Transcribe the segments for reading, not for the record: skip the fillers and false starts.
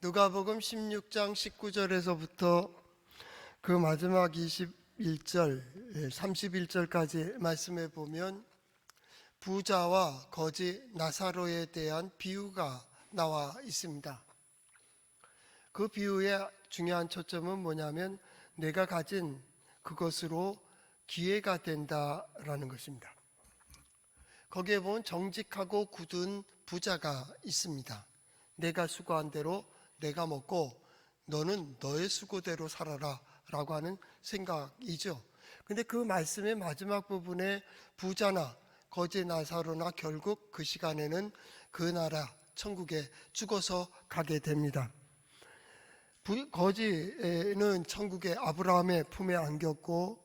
누가복음 16장 19절에서부터 그 마지막 21절, 31절까지 말씀해 보면 부자와 거지 나사로에 대한 비유가 나와 있습니다. 그 비유의 중요한 초점은 뭐냐면 내가 가진 그것으로 기회가 된다라는 것입니다. 거기에 보면 정직하고 굳은 부자가 있습니다. 내가 수고한 대로 내가 먹고 너는 너의 수고대로 살아라 라고 하는 생각이죠. 근데 그 말씀의 마지막 부분에 부자나 거지 나사로나 결국 그 시간에는 그 나라 천국에 죽어서 가게 됩니다. 거지는 천국의 아브라함의 품에 안겼고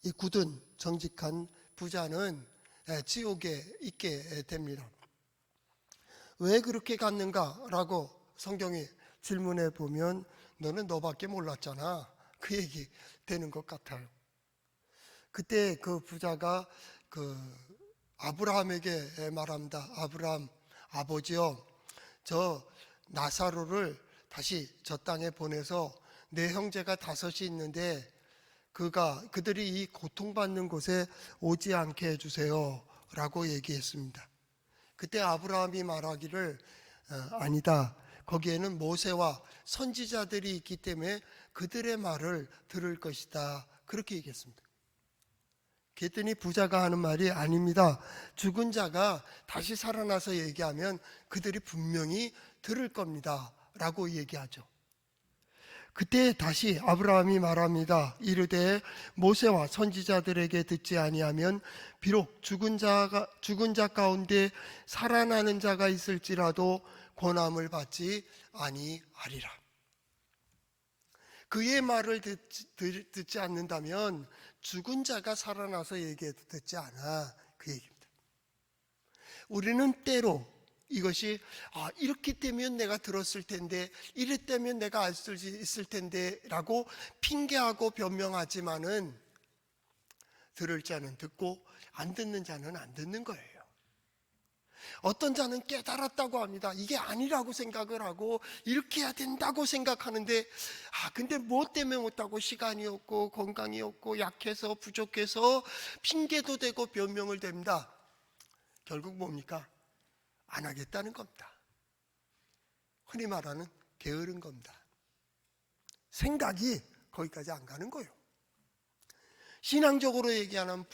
이 굳은 정직한 부자는 지옥에 있게 됩니다. 왜 그렇게 갔는가라고 성경이 질문해 보면 너는 너밖에 몰랐잖아 그 얘기 되는 것 같아요. 그때 그 부자가 아브라함에게 말합니다. 아브라함 아버지요, 저 나사로를 다시 저 땅에 보내서 내 형제가 5이 있는데 그들이 이 고통받는 곳에 오지 않게 해주세요 라고 얘기했습니다. 그때 아브라함이 말하기를 아니다, 거기에는 모세와 선지자들이 있기 때문에 그들의 말을 들을 것이다, 그렇게 얘기했습니다. 그랬더니 부자가 하는 말이 아닙니다, 죽은 자가 다시 살아나서 얘기하면 그들이 분명히 들을 겁니다 라고 얘기하죠. 그때 다시 아브라함이 말합니다. 이르되 모세와 선지자들에게 듣지 아니하면 비록 죽은 자 가운데 살아나는 자가 있을지라도 권함을 받지 아니하리라. 그의 말을 듣지 않는다면 죽은 자가 살아나서 얘기해도 듣지 않아, 그 얘기입니다. 우리는 때로 이것이 이렇게 되면 내가 들었을 텐데, 이랬다면 내가 알 수 있을 텐데 라고 핑계하고 변명하지만은 들을 자는 듣고 안 듣는 자는 안 듣는 거예요. 어떤 자는 깨달았다고 합니다. 이게 아니라고 생각을 하고 이렇게 해야 된다고 생각하는데 근데 뭐 때문에 못하고, 시간이 없고 건강이 없고 약해서 부족해서 핑계도 대고 변명을 댑니다. 결국 뭡니까? 안 하겠다는 겁니다. 흔히 말하는 게으른 겁니다. 생각이 거기까지 안 가는 거예요. 신앙적으로 얘기하면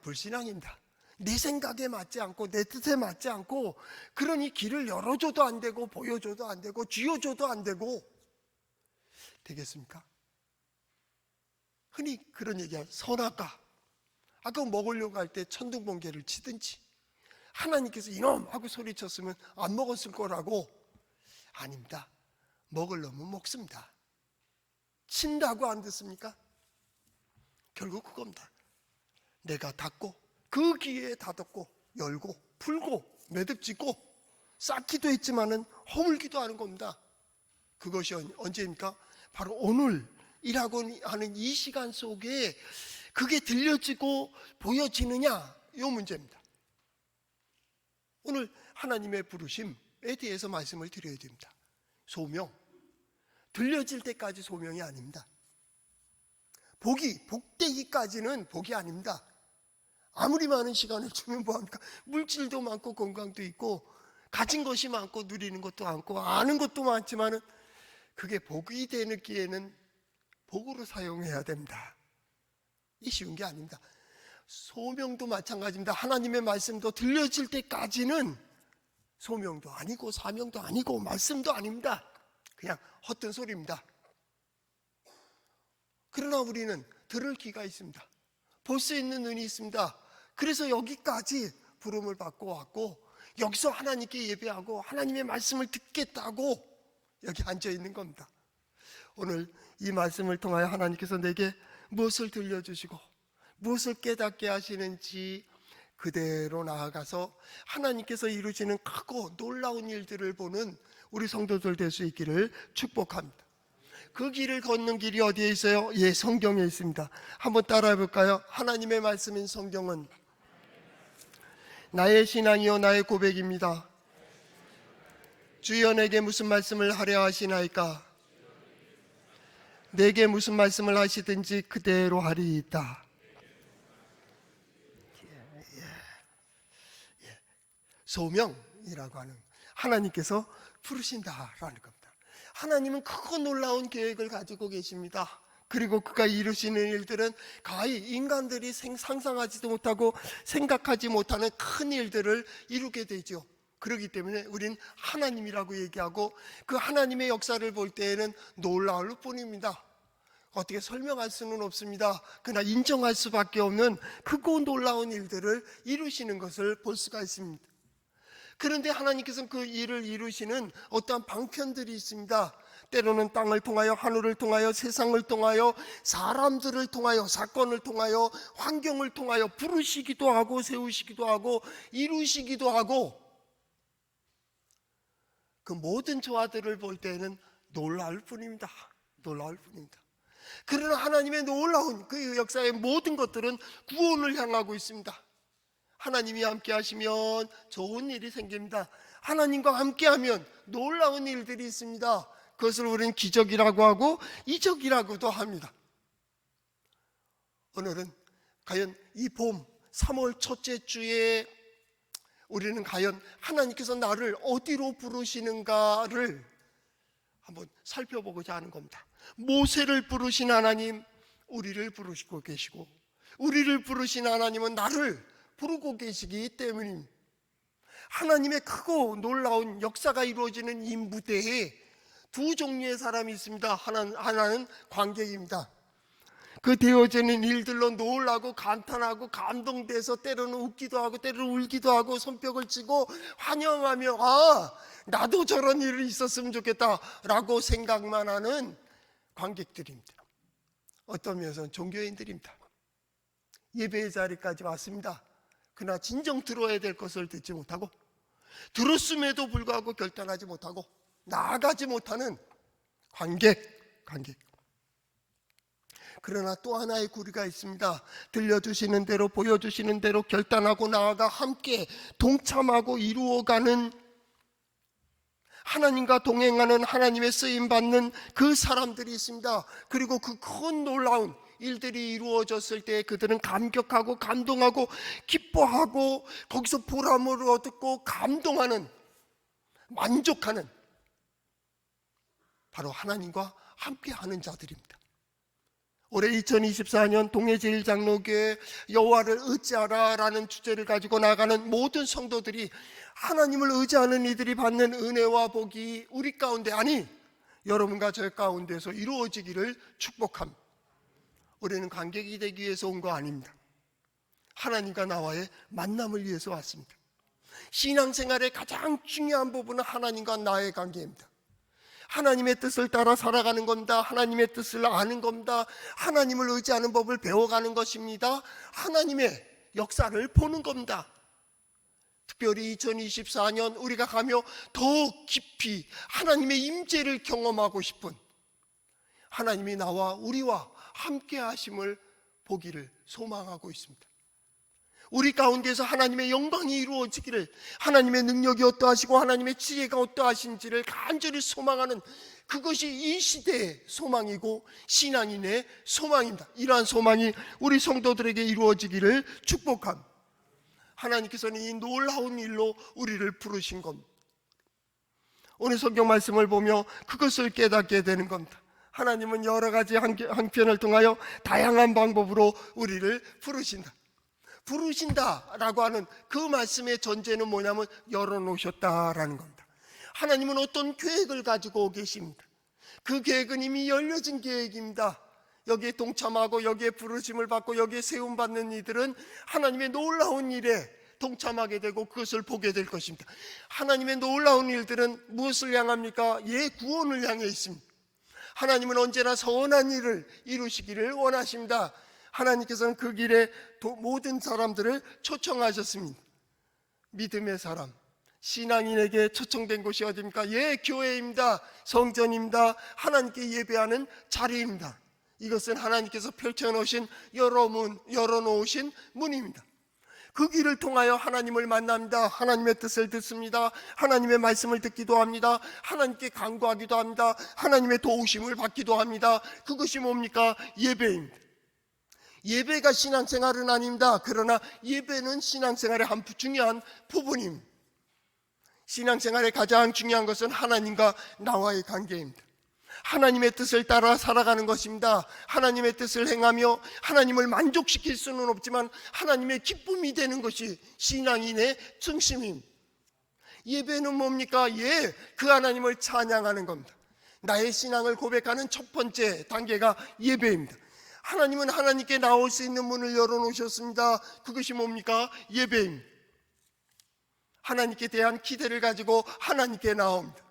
불신앙입니다. 내 생각에 맞지 않고 내 뜻에 맞지 않고, 그러니 길을 열어줘도 안 되고 보여줘도 안 되고 쥐어줘도 안 되고 되겠습니까? 흔히 그런 얘기야. 선악과 아까 먹으려고 할 때 천둥번개를 치든지, 하나님께서 이놈 하고 소리쳤으면 안 먹었을 거라고. 아닙니다. 먹으려면 먹습니다. 친다고 안 듣습니까? 결국 그겁니다. 내가 닫고 그 기회에 닫았고 열고 풀고 매듭짓고 쌓기도 했지만은 허물기도 하는 겁니다. 그것이 언제입니까? 바로 오늘이라고 하는 이 시간 속에 그게 들려지고 보여지느냐, 이 문제입니다. 오늘 하나님의 부르심에 대해서 말씀을 드려야 됩니다. 소명, 들려질 때까지 소명이 아닙니다. 복되기까지는 복이 아닙니다. 아무리 많은 시간을 주면 뭐합니까? 물질도 많고 건강도 있고 가진 것이 많고 누리는 것도 많고 아는 것도 많지만은 그게 복이 되는 기회는 복으로 사용해야 됩니다. 이 쉬운 게 아닙니다. 소명도 마찬가지입니다. 하나님의 말씀도 들려질 때까지는 소명도 아니고 사명도 아니고 말씀도 아닙니다. 그냥 헛된 소리입니다. 그러나 우리는 들을 귀가 있습니다. 볼 수 있는 눈이 있습니다. 그래서 여기까지 부름을 받고 왔고, 여기서 하나님께 예배하고 하나님의 말씀을 듣겠다고 여기 앉아 있는 겁니다. 오늘 이 말씀을 통하여 하나님께서 내게 무엇을 들려주시고 무엇을 깨닫게 하시는지 그대로 나아가서 하나님께서 이루시는 크고 놀라운 일들을 보는 우리 성도들 될 수 있기를 축복합니다. 그 길을 걷는 길이 어디에 있어요? 성경에 있습니다. 한번 따라해 볼까요? 하나님의 말씀인 성경은 나의 신앙이요 나의 고백입니다. 주여 내게 무슨 말씀을 하려 하시나이까? 내게 무슨 말씀을 하시든지 그대로 하리이다. 소명이라고 하는, 하나님께서 부르신다라는 겁니다. 하나님은 크고 놀라운 계획을 가지고 계십니다. 그리고 그가 이루시는 일들은 가히 인간들이 상상하지도 못하고 생각하지 못하는 큰 일들을 이루게 되죠. 그렇기 때문에 우린 하나님이라고 얘기하고, 그 하나님의 역사를 볼 때에는 놀라울 뿐입니다. 어떻게 설명할 수는 없습니다. 그러나 인정할 수밖에 없는 크고 놀라운 일들을 이루시는 것을 볼 수가 있습니다. 그런데 하나님께서는 그 일을 이루시는 어떠한 방편들이 있습니다. 때로는 땅을 통하여, 하늘을 통하여, 세상을 통하여, 사람들을 통하여, 사건을 통하여, 환경을 통하여 부르시기도 하고, 세우시기도 하고, 이루시기도 하고, 그 모든 조화들을 볼 때는 놀라울 뿐입니다. 놀라울 뿐입니다. 그러나 하나님의 놀라운 그 역사의 모든 것들은 구원을 향하고 있습니다. 하나님이 함께 하시면 좋은 일이 생깁니다. 하나님과 함께 하면 놀라운 일들이 있습니다. 그것을 우리는 기적이라고 하고 이적이라고도 합니다. 오늘은 과연 이 봄 3월 첫째 주에 우리는 과연 하나님께서 나를 어디로 부르시는가를 한번 살펴보고자 하는 겁니다. 모세를 부르신 하나님, 우리를 부르시고 계시고, 우리를 부르신 하나님은 나를 부르고 계시기 때문입니다. 하나님의 크고 놀라운 역사가 이루어지는 이 무대에 두 종류의 사람이 있습니다. 하나는 관객입니다. 그 되어지는 일들로 놀라고 감탄하고 감동돼서 때로는 웃기도 하고 때로는 울기도 하고 손뼉을 치고 환영하며, 아, 나도 저런 일이 있었으면 좋겠다라고 생각만 하는 관객들입니다. 어떤 면에서는 종교인들입니다. 예배의 자리까지 왔습니다. 그러나 진정 들어야 될 것을 듣지 못하고, 들었음에도 불구하고 결단하지 못하고 나아가지 못하는 관객. 그러나 또 하나의 구리가 있습니다. 들려주시는 대로, 보여주시는 대로 결단하고 나아가 함께 동참하고 이루어가는, 하나님과 동행하는, 하나님의 쓰임받는 그 사람들이 있습니다. 그리고 그 큰 놀라운 일들이 이루어졌을 때 그들은 감격하고 감동하고 기뻐하고 거기서 보람을 얻고 감동하는, 만족하는, 바로 하나님과 함께하는 자들입니다. 올해 2024년 동해제일장로교회 여호와를 의지하라 라는 주제를 가지고 나가는 모든 성도들이 하나님을 의지하는 이들이 받는 은혜와 복이 우리 가운데, 아니 여러분과 저 가운데서 이루어지기를 축복합니다. 우리는 관객이 되기 위해서 온 거 아닙니다. 하나님과 나와의 만남을 위해서 왔습니다. 신앙생활의 가장 중요한 부분은 하나님과 나의 관계입니다. 하나님의 뜻을 따라 살아가는 겁니다. 하나님의 뜻을 아는 겁니다. 하나님을 의지하는 법을 배워가는 것입니다. 하나님의 역사를 보는 겁니다. 특별히 2024년 우리가 가며 더 깊이 하나님의 임재를 경험하고 싶은, 하나님이 나와 우리와 함께 하심을 보기를 소망하고 있습니다. 우리 가운데서 하나님의 영광이 이루어지기를, 하나님의 능력이 어떠하시고 하나님의 지혜가 어떠하신지를 간절히 소망하는, 그것이 이 시대의 소망이고 신앙인의 소망입니다. 이러한 소망이 우리 성도들에게 이루어지기를 축복합니다. 하나님께서는 이 놀라운 일로 우리를 부르신 겁니다. 오늘 성경 말씀을 보며 그것을 깨닫게 되는 겁니다. 하나님은 여러 가지 형편을 통하여 다양한 방법으로 우리를 부르신다라고 하는 그 말씀의 전제는 뭐냐면 열어놓으셨다라는 겁니다. 하나님은 어떤 계획을 가지고 계십니다. 그 계획은 이미 열려진 계획입니다. 여기에 동참하고 여기에 부르심을 받고 여기에 세움받는 이들은 하나님의 놀라운 일에 동참하게 되고 그것을 보게 될 것입니다. 하나님의 놀라운 일들은 무엇을 향합니까? 구원을 향해 있습니다. 하나님은 언제나 선한 일을 이루시기를 원하십니다. 하나님께서는 그 길에 모든 사람들을 초청하셨습니다. 믿음의 사람, 신앙인에게 초청된 곳이 어디입니까? 교회입니다. 성전입니다. 하나님께 예배하는 자리입니다. 이것은 하나님께서 펼쳐놓으신 열어놓으신 문입니다. 그 길을 통하여 하나님을 만납니다. 하나님의 뜻을 듣습니다. 하나님의 말씀을 듣기도 합니다. 하나님께 간구하기도 합니다. 하나님의 도우심을 받기도 합니다. 그것이 뭡니까? 예배입니다. 예배가 신앙생활은 아닙니다. 그러나 예배는 신앙생활의 한 중요한 부분입니다. 신앙생활의 가장 중요한 것은 하나님과 나와의 관계입니다. 하나님의 뜻을 따라 살아가는 것입니다. 하나님의 뜻을 행하며 하나님을 만족시킬 수는 없지만 하나님의 기쁨이 되는 것이 신앙인의 중심입니다. 예배는 뭡니까? 그 하나님을 찬양하는 겁니다. 나의 신앙을 고백하는 첫 번째 단계가 예배입니다. 하나님은 하나님께 나올 수 있는 문을 열어놓으셨습니다. 그것이 뭡니까? 예배입니다. 하나님께 대한 기대를 가지고 하나님께 나옵니다.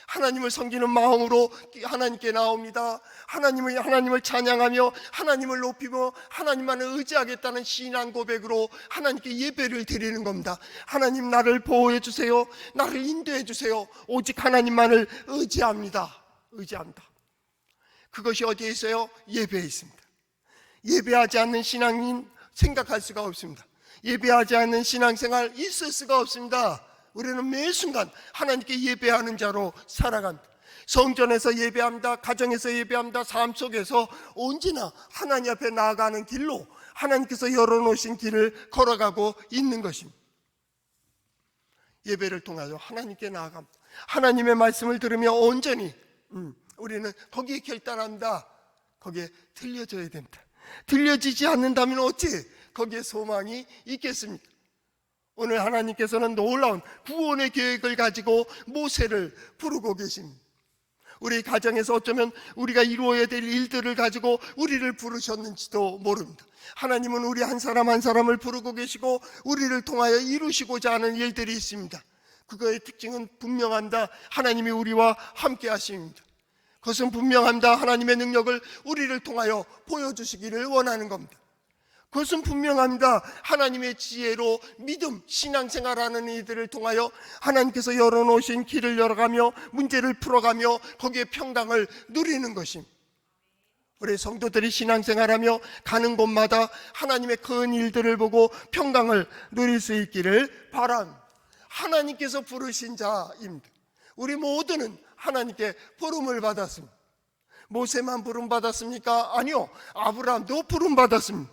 하나님을 섬기는 마음으로 하나님께 나옵니다. 하나님을 찬양하며 하나님을 높이며 하나님만을 의지하겠다는 신앙 고백으로 하나님께 예배를 드리는 겁니다. 하나님, 나를 보호해 주세요. 나를 인도해 주세요. 오직 하나님만을 의지합니다. 그것이 어디에 있어요? 예배에 있습니다. 예배하지 않는 신앙인 생각할 수가 없습니다. 예배하지 않는 신앙생활 있을 수가 없습니다. 우리는 매 순간 하나님께 예배하는 자로 살아갑니다. 성전에서 예배합니다. 가정에서 예배합니다. 삶 속에서 언제나 하나님 앞에 나아가는 길로 하나님께서 열어놓으신 길을 걸어가고 있는 것입니다. 예배를 통하여 하나님께 나아갑니다. 하나님의 말씀을 들으며 온전히 우리는 거기에 결단합니다. 거기에 들려져야 됩니다. 들려지지 않는다면 어찌 거기에 소망이 있겠습니까? 오늘 하나님께서는 놀라운 구원의 계획을 가지고 모세를 부르고 계십니다. 우리 가정에서 어쩌면 우리가 이루어야 될 일들을 가지고 우리를 부르셨는지도 모릅니다. 하나님은 우리 한 사람 한 사람을 부르고 계시고 우리를 통하여 이루시고자 하는 일들이 있습니다. 그거의 특징은 분명합니다. 하나님이 우리와 함께 하십니다. 그것은 분명합니다. 하나님의 능력을 우리를 통하여 보여주시기를 원하는 겁니다. 그것은 분명합니다. 하나님의 지혜로 믿음, 신앙생활하는 이들을 통하여 하나님께서 열어놓으신 길을 열어가며 문제를 풀어가며 거기에 평강을 누리는 것입니다. 우리 성도들이 신앙생활하며 가는 곳마다 하나님의 큰 일들을 보고 평강을 누릴 수 있기를 바랍니다. 하나님께서 부르신 자입니다. 우리 모두는 하나님께 부름을 받았습니다. 모세만 부름 받았습니까? 아니요, 아브라함도 부름 받았습니다.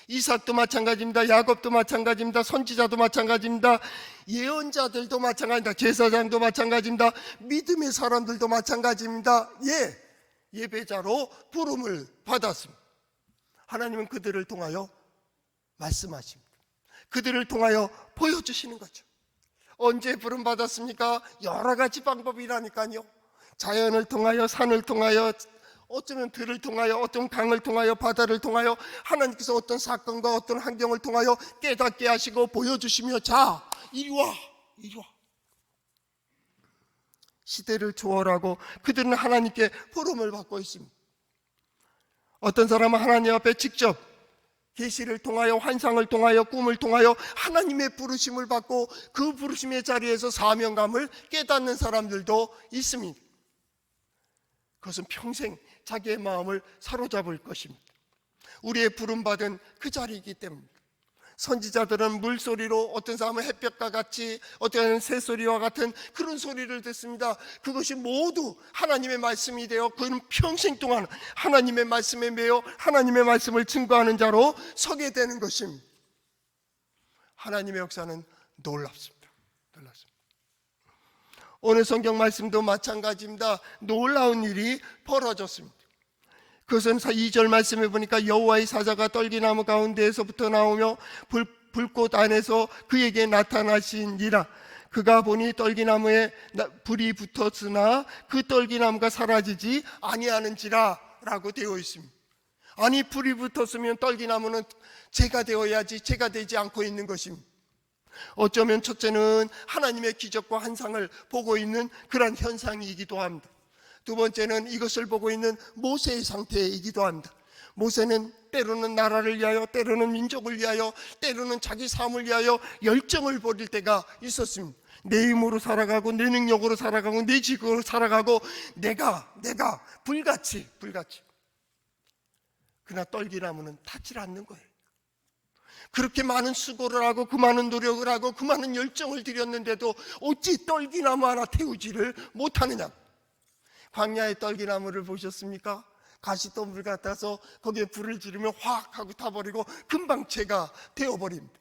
이삭도 마찬가지입니다. 야곱도 마찬가지입니다. 선지자도 마찬가지입니다. 예언자들도 마찬가지입니다. 제사장도 마찬가지입니다. 믿음의 사람들도 마찬가지입니다. 예배자로 부름을 받았습니다. 하나님은 그들을 통하여 말씀하십니다. 그들을 통하여 보여주시는 거죠. 언제 부름 받았습니까? 여러 가지 방법이라니까요. 자연을 통하여, 산을 통하여, 어쩌면 들을 통하여, 어떤 강을 통하여, 바다를 통하여 하나님께서 어떤 사건과 어떤 환경을 통하여 깨닫게 하시고 보여주시며, 자, 이리 와. 시대를 초월하고 그들은 하나님께 부름을 받고 있습니다. 어떤 사람은 하나님 앞에 직접 계시를 통하여, 환상을 통하여, 꿈을 통하여 하나님의 부르심을 받고 그 부르심의 자리에서 사명감을 깨닫는 사람들도 있습니다. 그것은 평생 자기의 마음을 사로잡을 것입니다. 우리의 부름받은 그 자리이기 때문입니다. 선지자들은 물소리로, 어떤 사람은 햇볕과 같이, 어떤 사람은 새소리와 같은 그런 소리를 듣습니다. 그것이 모두 하나님의 말씀이 되어 그는 평생 동안 하나님의 말씀에 매여 하나님의 말씀을 증거하는 자로 서게 되는 것입니다. 하나님의 역사는 놀랍습니다. 오늘 성경 말씀도 마찬가지입니다. 놀라운 일이 벌어졌습니다. 그것은 2절 말씀에 보니까 여호와의 사자가 떨기나무 가운데에서부터 나오며 불꽃 안에서 그에게 나타나시니라. 그가 보니 떨기나무에 불이 붙었으나 그 떨기나무가 사라지지 아니하는지라 라고 되어 있습니다. 아니, 불이 붙었으면 떨기나무는 재가 되어야지 재가 되지 않고 있는 것입니다. 어쩌면 첫째는 하나님의 기적과 환상을 보고 있는 그런 현상이기도 합니다. 두 번째는 이것을 보고 있는 모세의 상태이기도 합니다. 모세는 때로는 나라를 위하여, 때로는 민족을 위하여, 때로는 자기 삶을 위하여 열정을 벌일 때가 있었습니다. 내 힘으로 살아가고, 내 능력으로 살아가고, 내 지식으로 살아가고, 내가 불같이. 그러나 떨기나무는 닿질 않는 거예요. 그렇게 많은 수고를 하고 그 많은 노력을 하고 그 많은 열정을 들였는데도 어찌 떨기나무 하나 태우지를 못하느냐. 광야의 떨기나무를 보셨습니까? 가시덤불 같아서 거기에 불을 지르면 확 하고 타버리고 금방 재가 되어버립니다.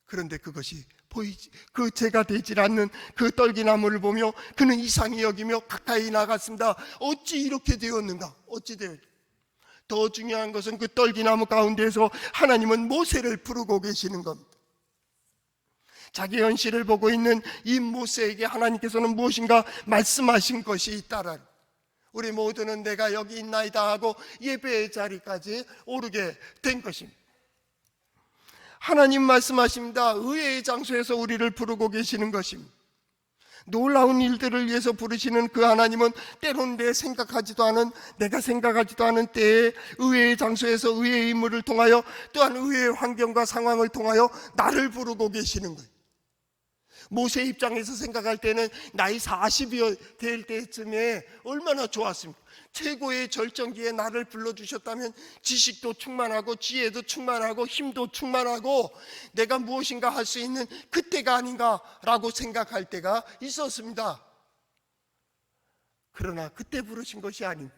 그런데 그것이 보이지, 그 재가 되질 않는 그 떨기나무를 보며 그는 이상히 여기며 가까이 나갔습니다. 어찌 이렇게 되었는가? 어찌 되었는가? 더 중요한 것은 그 떨기나무 가운데에서 하나님은 모세를 부르고 계시는 겁니다. 자기 현실을 보고 있는 이 모세에게 하나님께서는 무엇인가 말씀하신 것이 있다라는, 우리 모두는 내가 여기 있나이다 하고 예배의 자리까지 오르게 된 것입니다. 하나님 말씀하십니다. 의회의 장소에서 우리를 부르고 계시는 것입니다. 놀라운 일들을 위해서 부르시는 그 하나님은 때론 내가 생각하지도 않은 때에 의회의 장소에서 의회의 임무를 통하여, 또한 의회의 환경과 상황을 통하여 나를 부르고 계시는 거예요. 모세 입장에서 생각할 때는 나이 40이 될 때쯤에 얼마나 좋았습니까? 최고의 절정기에 나를 불러주셨다면 지식도 충만하고 지혜도 충만하고 힘도 충만하고 내가 무엇인가 할 수 있는 그때가 아닌가라고 생각할 때가 있었습니다. 그러나 그때 부르신 것이 아닙니다.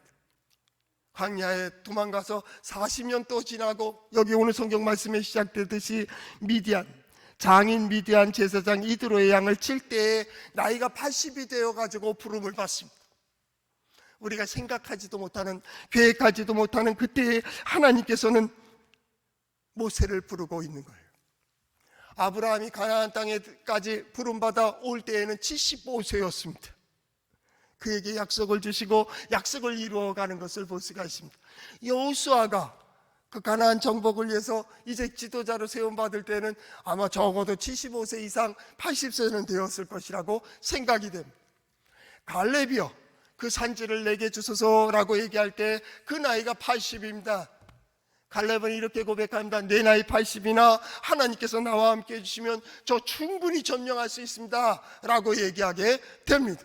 광야에 도망가서 40년 또 지나고, 여기 오늘 성경 말씀에 시작되듯이 장인 미디안 제사장 이드로의 양을 칠 때에 나이가 80이 되어가지고 부름을 받습니다. 우리가 생각하지도 못하는, 계획하지도 못하는 그때에 하나님께서는 모세를 부르고 있는 거예요. 아브라함이 가나안 땅에까지 부름받아 올 때에는 75세였습니다. 그에게 약속을 주시고 약속을 이루어가는 것을 볼 수가 있습니다. 여호수아가 그 가나안 정복을 위해서 이제 지도자로 세움받을 때는 아마 적어도 75세 이상 80세는 되었을 것이라고 생각이 됩니다. 갈렙이요, 그 산지를 내게 주소서라고 얘기할 때 그 나이가 80입니다. 갈렙은 이렇게 고백합니다. 내 나이 80이나 하나님께서 나와 함께 해주시면 저 충분히 점령할 수 있습니다 라고 얘기하게 됩니다.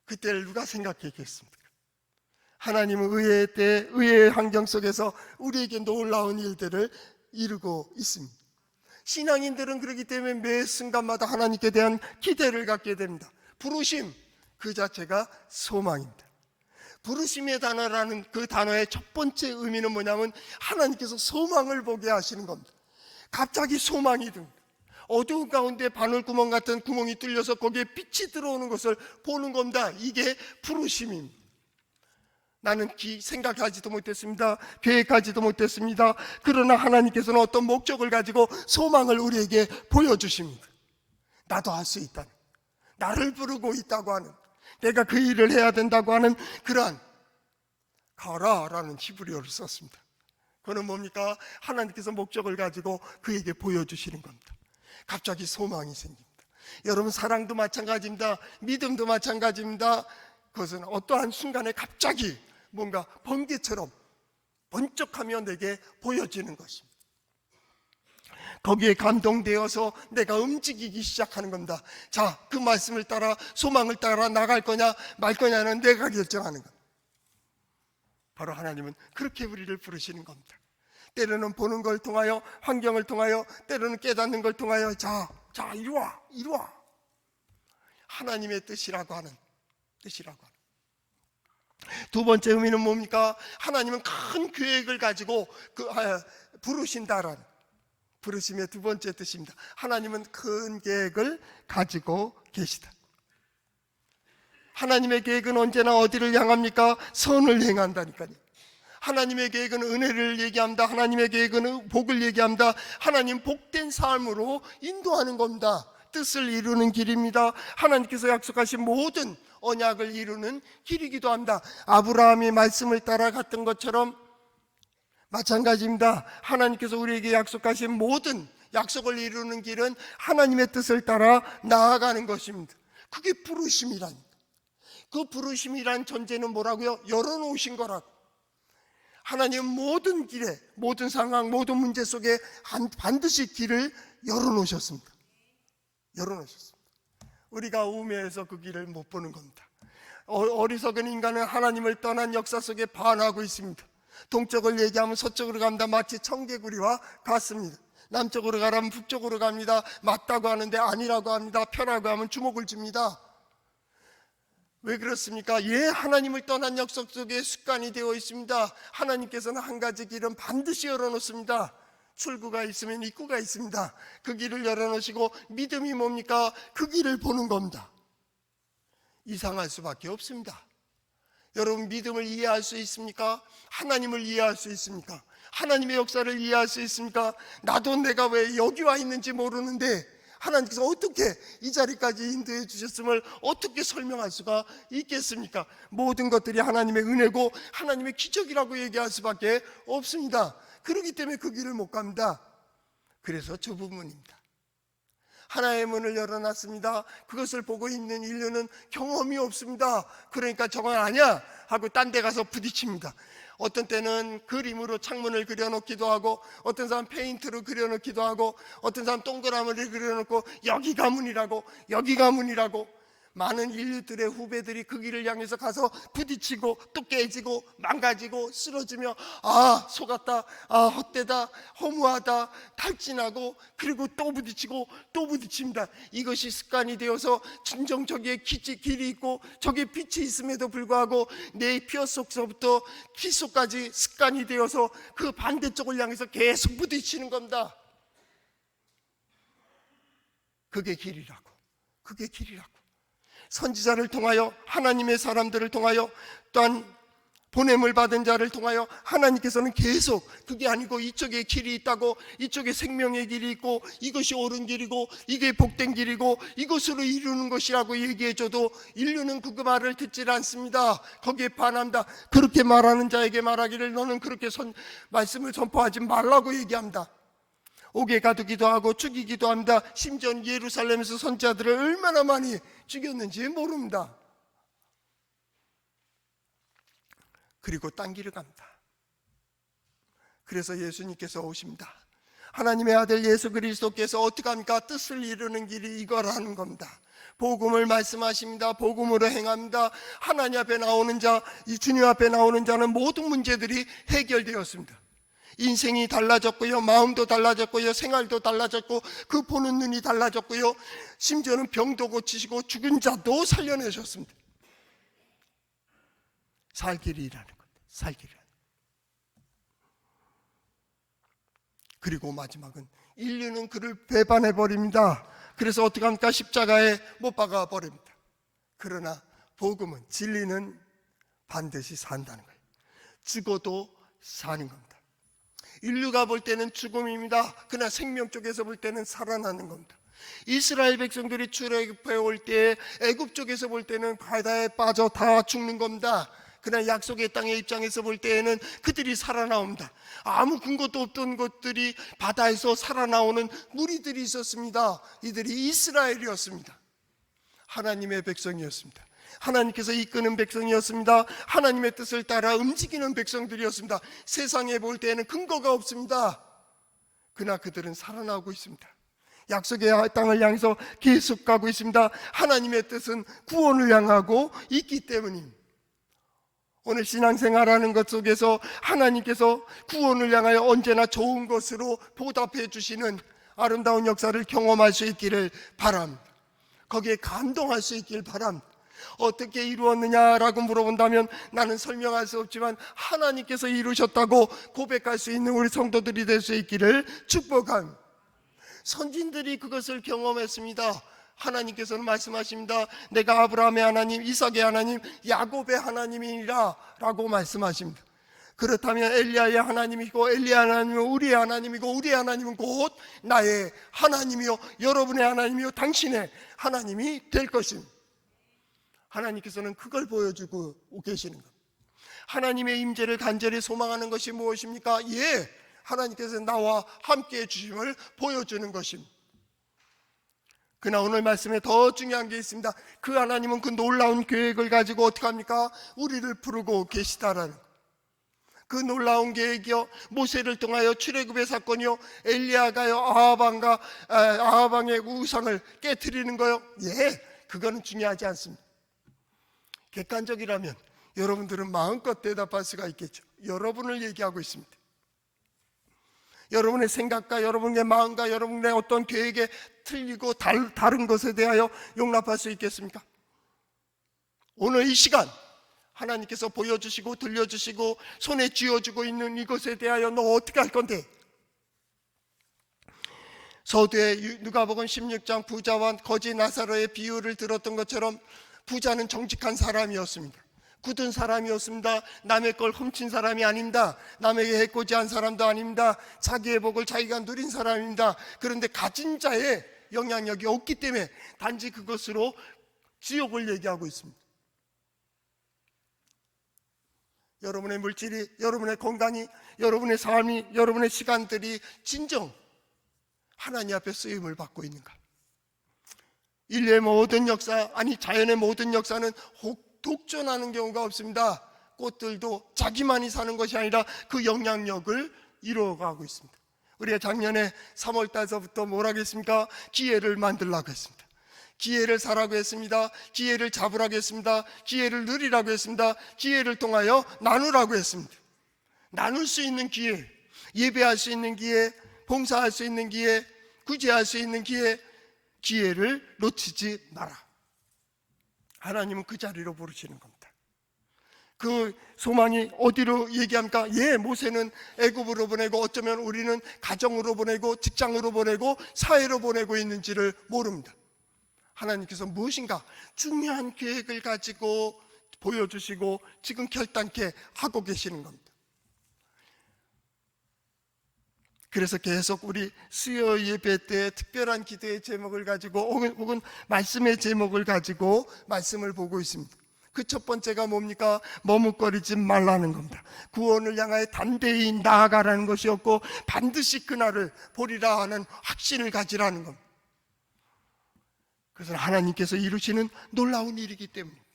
그때를 누가 생각했겠습니까? 하나님은 의회의 때, 의회의 환경 속에서 우리에게 놀라운 일들을 이루고 있습니다. 신앙인들은 그렇기 때문에 매 순간마다 하나님께 대한 기대를 갖게 됩니다. 부르심 그 자체가 소망입니다. 부르심의 단어라는 그 단어의 첫 번째 의미는 뭐냐면 하나님께서 소망을 보게 하시는 겁니다. 갑자기 소망이 듭니다. 어두운 가운데 바늘구멍 같은 구멍이 뚫려서 거기에 빛이 들어오는 것을 보는 겁니다. 이게 부르심입니다. 나는 생각하지도 못했습니다. 계획하지도 못했습니다. 그러나 하나님께서는 어떤 목적을 가지고 소망을 우리에게 보여주십니다. 나도 할 수 있다는, 나를 부르고 있다고 하는, 내가 그 일을 해야 된다고 하는 그러한 가라라는 히브리어를 썼습니다. 그건 뭡니까? 하나님께서 목적을 가지고 그에게 보여주시는 겁니다. 갑자기 소망이 생깁니다. 여러분, 사랑도 마찬가지입니다. 믿음도 마찬가지입니다. 그것은 어떠한 순간에 갑자기 뭔가 번개처럼 번쩍하며 내게 보여지는 것입니다. 거기에 감동되어서 내가 움직이기 시작하는 겁니다. 자, 그 말씀을 따라, 소망을 따라 나갈 거냐 말 거냐는 내가 결정하는 겁니다. 바로 하나님은 그렇게 우리를 부르시는 겁니다. 때로는 보는 걸 통하여, 환경을 통하여, 때로는 깨닫는 걸 통하여 자 이리 와. 하나님의 뜻이라고 하는. 두 번째 의미는 뭡니까? 하나님은 큰 계획을 가지고 부르신다라는, 부르심의 두 번째 뜻입니다. 하나님은 큰 계획을 가지고 계시다. 하나님의 계획은 언제나 어디를 향합니까? 선을 행한다니까요. 하나님의 계획은 은혜를 얘기합니다. 하나님의 계획은 복을 얘기합니다. 하나님 복된 삶으로 인도하는 겁니다. 뜻을 이루는 길입니다. 하나님께서 약속하신 모든 언약을 이루는 길이기도 합니다. 아브라함이 말씀을 따라갔던 것처럼 마찬가지입니다. 하나님께서 우리에게 약속하신 모든 약속을 이루는 길은 하나님의 뜻을 따라 나아가는 것입니다. 그게 부르심이라니까. 그 부르심이란 존재는 뭐라고요? 열어놓으신 거라고. 하나님은 모든 길에, 모든 상황, 모든 문제 속에 반드시 길을 열어놓으셨습니다. 우리가 우매해서 그 길을 못 보는 겁니다. 어리석은 인간은 하나님을 떠난 역사 속에 반하고 있습니다. 동쪽을 얘기하면 서쪽으로 갑니다. 마치 청개구리와 같습니다. 남쪽으로 가라면 북쪽으로 갑니다. 맞다고 하는데 아니라고 합니다. 편하고 하면 주먹을 줍니다. 왜 그렇습니까? 하나님을 떠난 역사 속에 습관이 되어 있습니다. 하나님께서는 한 가지 길은 반드시 열어놓습니다. 출구가 있으면 입구가 있습니다. 그 길을 열어놓으시고 믿음이 뭡니까? 그 길을 보는 겁니다. 이상할 수밖에 없습니다. 여러분, 믿음을 이해할 수 있습니까? 하나님을 이해할 수 있습니까? 하나님의 역사를 이해할 수 있습니까? 나도 내가 왜 여기 와 있는지 모르는데 하나님께서 어떻게 이 자리까지 인도해 주셨음을 어떻게 설명할 수가 있겠습니까? 모든 것들이 하나님의 은혜고 하나님의 기적이라고 얘기할 수밖에 없습니다. 그렇기 때문에 그 길을 못 갑니다. 그래서 저 부분입니다. 하나의 문을 열어놨습니다. 그것을 보고 있는 인류는 경험이 없습니다. 그러니까 저건 아니야 하고 딴 데 가서 부딪힙니다. 어떤 때는 그림으로 창문을 그려놓기도 하고, 어떤 사람 페인트로 그려놓기도 하고, 어떤 사람 동그라미를 그려놓고 여기가 문이라고, 여기가 문이라고. 많은 인류들의 후배들이 그 길을 향해서 가서 부딪히고 또 깨지고 망가지고 쓰러지며 속았다, 헛되다, 허무하다, 탈진하고, 그리고 또 부딪히고 또 부딪힙니다. 이것이 습관이 되어서 진정 저기에 길이 있고 저기에 빛이 있음에도 불구하고 내 뼈 속서부터 피 속까지 습관이 되어서 그 반대쪽을 향해서 계속 부딪히는 겁니다. 그게 길이라고. 그게 길이라고. 선지자를 통하여, 하나님의 사람들을 통하여, 또한 보냄을 받은 자를 통하여 하나님께서는 계속 그게 아니고 이쪽에 길이 있다고, 이쪽에 생명의 길이 있고 이것이 옳은 길이고 이게 복된 길이고 이것으로 이루는 것이라고 얘기해줘도 인류는 그 말을 듣질 않습니다. 거기에 반합니다. 그렇게 말하는 자에게 말하기를 너는 그렇게 말씀을 전파하지 말라고 얘기합니다. 옥에 가두기도 하고 죽이기도 합니다. 심지어 예루살렘에서 선지자들을 얼마나 많이 죽였는지 모릅니다. 그리고 딴 길을 갑니다. 그래서 예수님께서 오십니다. 하나님의 아들 예수 그리스도께서 어떻게 합니까? 뜻을 이루는 길이 이거라는 겁니다. 복음을 말씀하십니다. 복음으로 행합니다. 하나님 앞에 나오는 자, 이 주님 앞에 나오는 자는 모든 문제들이 해결되었습니다. 인생이 달라졌고요, 마음도 달라졌고요, 생활도 달라졌고, 그 보는 눈이 달라졌고요, 심지어는 병도 고치시고 죽은 자도 살려내셨습니다. 살 길이라는 겁니다. 살 길이라는. 그리고 마지막은 인류는 그를 배반해버립니다. 그래서 어떻게 합니까? 십자가에 못 박아 버립니다. 그러나 복음은, 진리는 반드시 산다는 거예요. 죽어도 사는 겁니다. 인류가 볼 때는 죽음입니다. 그러나 생명 쪽에서 볼 때는 살아나는 겁니다. 이스라엘 백성들이 출애굽해 올 때 애굽 쪽에서 볼 때는 바다에 빠져 다 죽는 겁니다. 그러나 약속의 땅의 입장에서 볼 때에는 그들이 살아나옵니다. 아무 근거도 없던 것들이 바다에서 살아나오는 무리들이 있었습니다. 이들이 이스라엘이었습니다. 하나님의 백성이었습니다. 하나님께서 이끄는 백성이었습니다. 하나님의 뜻을 따라 움직이는 백성들이었습니다. 세상에 볼 때에는 근거가 없습니다. 그러나 그들은 살아나오고 있습니다. 약속의 땅을 향해서 계속 가고 있습니다. 하나님의 뜻은 구원을 향하고 있기 때문입니다. 오늘 신앙생활하는 것 속에서 하나님께서 구원을 향하여 언제나 좋은 것으로 보답해 주시는 아름다운 역사를 경험할 수 있기를 바랍니다. 거기에 감동할 수 있기를 바랍니다. 어떻게 이루었느냐라고 물어본다면 나는 설명할 수 없지만 하나님께서 이루셨다고 고백할 수 있는 우리 성도들이 될 수 있기를 축복합니다. 선진들이 그것을 경험했습니다. 하나님께서는 말씀하십니다. 내가 아브라함의 하나님, 이삭의 하나님, 야곱의 하나님이라 라고 말씀하십니다. 그렇다면 엘리야의 하나님이고 엘리야 하나님은 우리의 하나님이고 우리의 하나님은 곧 나의 하나님이요 여러분의 하나님이요 당신의 하나님이 될 것입니다. 하나님께서는 그걸 보여주고 계시는 겁니다. 하나님의 임재를 간절히 소망하는 것이 무엇입니까? 하나님께서 나와 함께해 주심을 보여주는 것입니다. 그러나 오늘 말씀에 더 중요한 게 있습니다. 그 하나님은 그 놀라운 계획을 가지고 어떻게 합니까? 우리를 부르고 계시다라는 그 놀라운 계획이요, 모세를 통하여 출애굽의 사건이요, 엘리야가요 아하방의 우상을 깨트리는 거요, 그거는 중요하지 않습니다. 객관적이라면 여러분들은 마음껏 대답할 수가 있겠죠. 여러분을 얘기하고 있습니다. 여러분의 생각과 여러분의 마음과 여러분의 어떤 계획에 틀리고 다른 것에 대하여 용납할 수 있겠습니까? 오늘 이 시간 하나님께서 보여주시고 들려주시고 손에 쥐어주고 있는 이것에 대하여 너 어떻게 할 건데? 서두에 누가복음 16장 부자와 거지 나사로의 비유를 들었던 것처럼 부자는 정직한 사람이었습니다. 굳은 사람이었습니다. 남의 걸 훔친 사람이 아닙니다. 남에게 해코지한 사람도 아닙니다. 자기의 복을 자기가 누린 사람입니다. 그런데 가진 자의 영향력이 없기 때문에 단지 그것으로 지옥을 얘기하고 있습니다. 여러분의 물질이, 여러분의 건강이, 여러분의 삶이, 여러분의 시간들이 진정 하나님 앞에 쓰임을 받고 있는가? 인류의 모든 역사, 아니 자연의 모든 역사는 독존하는 경우가 없습니다. 꽃들도 자기만이 사는 것이 아니라 그 영향력을 이루어가고 있습니다. 우리가 작년에 3월 달서부터 뭘 하겠습니까? 기회를 만들라고 했습니다. 기회를 사라고 했습니다. 기회를 잡으라고 했습니다. 기회를 누리라고 했습니다. 기회를 통하여 나누라고 했습니다. 나눌 수 있는 기회, 예배할 수 있는 기회, 봉사할 수 있는 기회, 구제할 수 있는 기회를 놓치지 마라. 하나님은 그 자리로 부르시는 겁니다. 그 소망이 어디로 얘기합니까? 모세는 애굽으로 보내고 어쩌면 우리는 가정으로 보내고 직장으로 보내고 사회로 보내고 있는지를 모릅니다. 하나님께서 무엇인가 중요한 계획을 가지고 보여주시고 지금 결단케 하고 계시는 겁니다. 그래서 계속 우리 수요 예배 때 특별한 기도의 제목을 가지고 혹은 말씀의 제목을 가지고 말씀을 보고 있습니다. 그 첫 번째가 뭡니까? 머뭇거리지 말라는 겁니다. 구원을 향하여 담대히 나아가라는 것이었고 반드시 그날을 보리라 하는 확신을 가지라는 겁니다. 그것은 하나님께서 이루시는 놀라운 일이기 때문입니다.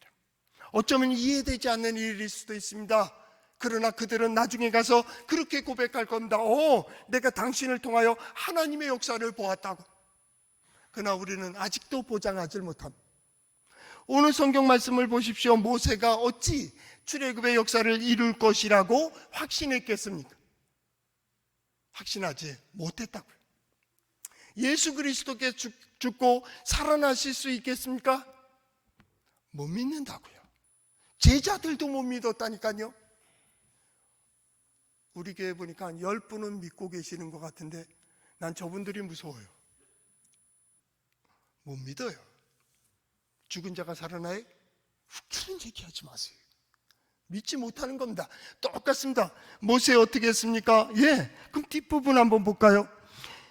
어쩌면 이해되지 않는 일일 수도 있습니다. 그러나 그들은 나중에 가서 그렇게 고백할 겁니다. 내가 당신을 통하여 하나님의 역사를 보았다고. 그러나 우리는 아직도 보장하지 못합니다. 오늘 성경 말씀을 보십시오. 모세가 어찌 출애굽의 역사를 이룰 것이라고 확신했겠습니까? 확신하지 못했다고요. 예수 그리스도께 죽고 살아나실 수 있겠습니까? 못 믿는다고요. 제자들도 못 믿었다니까요. 우리 교회 보니까 한 10분은 믿고 계시는 것 같은데 난 저분들이 무서워요. 못 믿어요. 죽은 자가 살아나요? 웃기는 얘기하지 마세요. 믿지 못하는 겁니다. 똑같습니다. 모세 어떻게 했습니까? 그럼 뒷부분 한번 볼까요?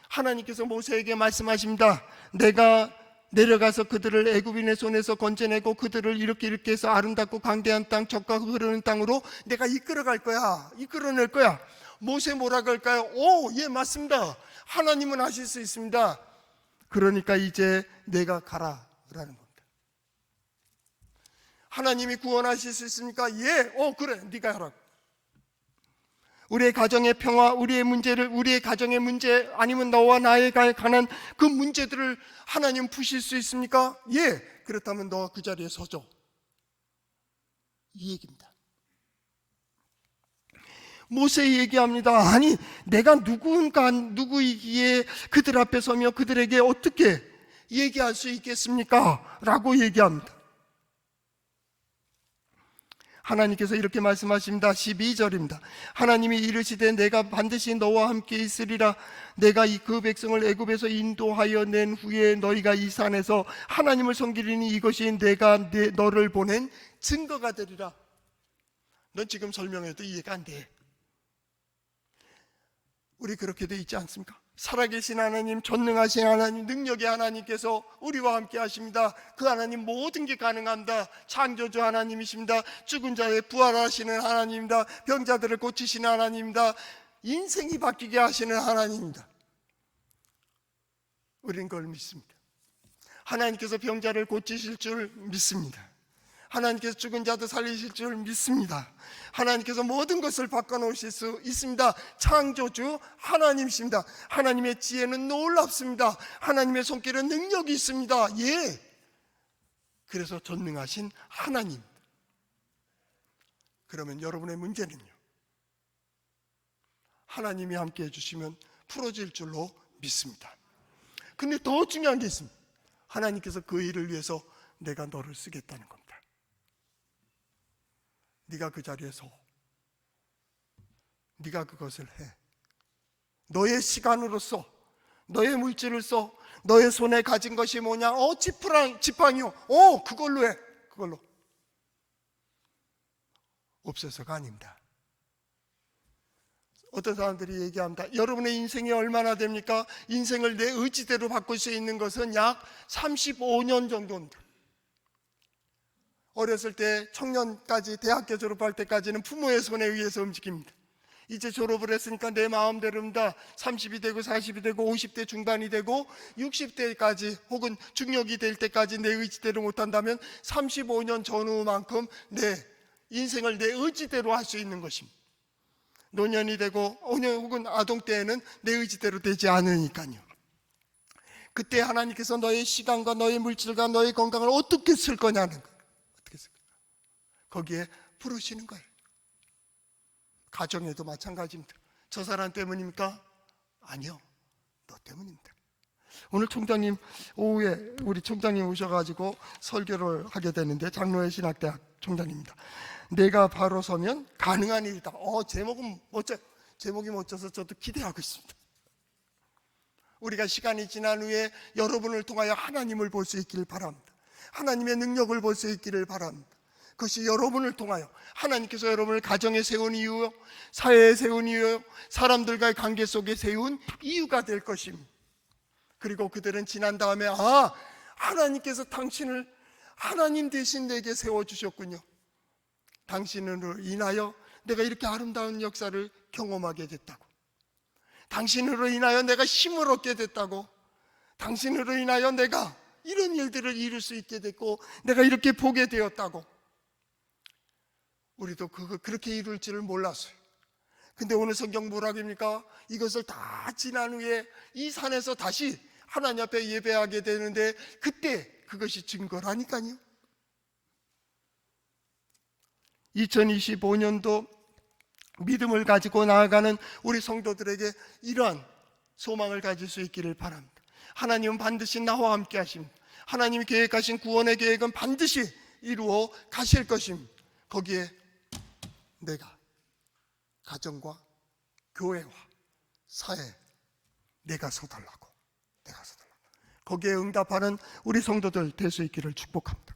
하나님께서 모세에게 말씀하십니다. 내가 내려가서 그들을 애굽인의 손에서 건져내고 그들을 이렇게 해서 아름답고 광대한 땅, 젖과 흐르는 땅으로 내가 이끌어갈 거야. 이끌어낼 거야. 모세 뭐라 그럴까요? 맞습니다. 하나님은 하실 수 있습니다. 그러니까 이제 내가 가라라는 겁니다. 하나님이 구원하실 수 있습니까? 그래, 네가 하라고. 우리의 가정의 평화, 우리의 가정의 문제, 아니면 너와 나에 관한 그 문제들을 하나님 푸실 수 있습니까? 그렇다면 너가 그 자리에 서줘. 이 얘기입니다. 모세 얘기합니다. 아니, 내가 누구이기에 그들 앞에 서며 그들에게 어떻게 얘기할 수 있겠습니까? 라고 얘기합니다. 하나님께서 이렇게 말씀하십니다. 12절입니다. 하나님이 이르시되 내가 반드시 너와 함께 있으리라. 내가 그 백성을 애굽에서 인도하여 낸 후에 너희가 이 산에서 하나님을 섬기리니 이것이 내가 너를 보낸 증거가 되리라. 넌 지금 설명해도 이해가 안 돼. 우리 그렇게 돼 있지 않습니까? 살아계신 하나님, 전능하신 하나님, 능력의 하나님께서 우리와 함께 하십니다. 그 하나님 모든 게 가능합니다. 창조주 하나님이십니다. 죽은 자의 부활하시는 하나님입니다. 병자들을 고치시는 하나님입니다. 인생이 바뀌게 하시는 하나님입니다. 우리는 그걸 믿습니다. 하나님께서 병자를 고치실 줄 믿습니다. 하나님께서 죽은 자도 살리실 줄 믿습니다. 하나님께서 모든 것을 바꿔놓으실 수 있습니다. 창조주 하나님이십니다. 하나님의 지혜는 놀랍습니다. 하나님의 손길은 능력이 있습니다. 그래서 전능하신 하나님. 그러면 여러분의 문제는요, 하나님이 함께 해주시면 풀어질 줄로 믿습니다. 근데 더 중요한 게 있습니다. 하나님께서 그 일을 위해서 내가 너를 쓰겠다는 겁니다. 네가 그 자리에 서, 네가 그것을 해. 너의 시간으로 써, 너의 물질을 써. 너의 손에 가진 것이 뭐냐? 지팡이요. 그걸로 해. 그걸로. 없어서가 아닙니다. 어떤 사람들이 얘기합니다. 여러분의 인생이 얼마나 됩니까? 인생을 내 의지대로 바꿀 수 있는 것은 약 35년 정도입니다. 어렸을 때 청년까지, 대학교 졸업할 때까지는 부모의 손에 의해서 움직입니다. 이제 졸업을 했으니까 내 마음대로입니다. 30이 되고 40이 되고 50대 중반이 되고 60대까지 혹은 중력이 될 때까지 내 의지대로 못한다면 35년 전후만큼 내 인생을 내 의지대로 할 수 있는 것입니다. 노년이 되고 혹은 아동 때에는 내 의지대로 되지 않으니까요. 그때 하나님께서 너의 시간과 너의 물질과 너의 건강을 어떻게 쓸 거냐는 거예요. 어떻게 쓸 거예요. 거기에 부르시는 거예요. 가정에도 마찬가지입니다. 저 사람 때문입니까? 아니요, 너 때문입니다. 오늘 총장님 오후에 우리 총장님 오셔가지고 설교를 하게 되는데, 장로회 신학대학 총장님입니다. 내가 바로 서면 가능한 일이다. 제목은 멋져요. 제목이 멋져서 저도 기대하고 있습니다. 우리가 시간이 지난 후에 여러분을 통하여 하나님을 볼 수 있기를 바랍니다. 하나님의 능력을 볼 수 있기를 바랍니다. 그것이 여러분을 통하여 하나님께서 여러분을 가정에 세운 이유요, 사회에 세운 이유요, 사람들과의 관계 속에 세운 이유가 될 것입니다. 그리고 그들은 지난 다음에 하나님께서 당신을 하나님 대신 내게 세워주셨군요. 당신으로 인하여 내가 이렇게 아름다운 역사를 경험하게 됐다고, 당신으로 인하여 내가 힘을 얻게 됐다고, 당신으로 인하여 내가 이런 일들을 이룰 수 있게 됐고 내가 이렇게 보게 되었다고. 우리도 그렇게 이룰 줄을 몰랐어요. 근데 오늘 성경 뭐라고 합니까? 이것을 다 지난 후에 이 산에서 다시 하나님 앞에 예배하게 되는데, 그때 그것이 증거라니까요. 2025년도 믿음을 가지고 나아가는 우리 성도들에게 이러한 소망을 가질 수 있기를 바랍니다. 하나님은 반드시 나와 함께 하십니다. 하나님이 계획하신 구원의 계획은 반드시 이루어 가실 것입니다. 거기에 내가 가정과 교회와 사회, 내가 서달라고 거기에 응답하는 우리 성도들 될 수 있기를 축복합니다.